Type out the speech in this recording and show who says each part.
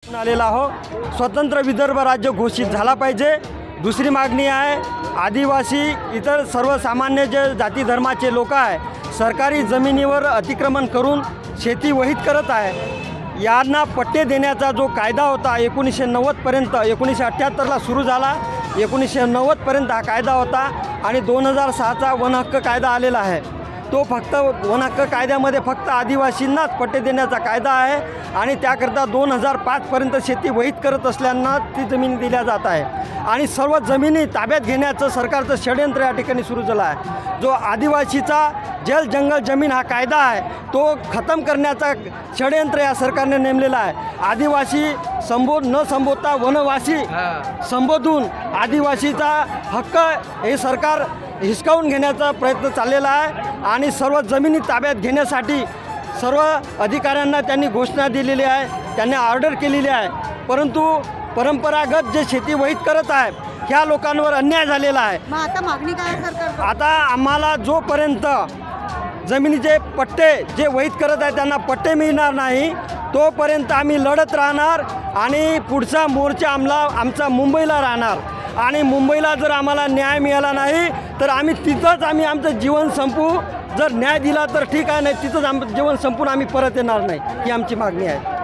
Speaker 1: आलेला हो। स्वतंत्र विदर्भ राज्य घोषित झाला पाहिजे। दुसरी मागणी आहे, आदिवासी इतर सर्वसामान्य जे जाती धर्माचे लोक आहे सरकारी जमिनीवर अतिक्रमण करून शेती वहित करत आहे। यांना पट्टे देण्याचा जो कायदा होता 1990 पर्यंत 1978ला सुरू झाला, 1990 पर्यंत हा कायदा होता आणि 2006चा वन हक्क कायदा आलेला आहे। तो फक्त वन हक्क कायद्यामध्ये फक्त आदिवासींनाच पट्टे देण्याचा कायदा आहे आणि त्याकरता 2005 पर्यंत शेती वहित करत असल्यानं ती जमीन दिल्या जात आहे आणि सर्व जमिनी ताब्यात घेण्याचं सरकारचं षडयंत्र या ठिकाणी सुरू झालं आहे। जो आदिवासीचा जल जंगल जमीन हा कायदा आहे तो खतम करण्याचा षडयंत्र या सरकारने नेमलेला आहे। आदिवासी न संबोधता वनवासी संबोधून आदिवासीचा हक्क हे सरकार हिसकावून घेण्याचा प्रयत्न चाललेला आहे आणि सर्व जमिनी ताब्यात घेण्यासाठी सर्व अधिकाऱ्यांना त्यांनी घोषणा दिलेली आहे, त्यांनी ऑर्डर केलेली आहे। परंतु परंपरागत जे शेती वहित करत आहे ह्या लोकांवर अन्याय झालेला आहे।
Speaker 2: मग आता मागणी काय सरकार?
Speaker 1: आता आम्हाला जोपर्यंत जमिनीचे पट्टे जे वहित करत आहे त्यांना पट्टे मिळणार नाही तोपर्यंत आम्ही लढत राहणार आणि पुढचा मोर्चा आमचा मुंबईला राहणार आणि मुंबईला जर आम्हाला न्याय मिळाला नाही तर आम्ही तिथंच आमचं जीवन संपू। जर न्याय दिला तर ठीक आहे, नाही तिथंच आमचं जीवन संपून आम्ही परत येणार नाही, ही आमची मागणी आहे।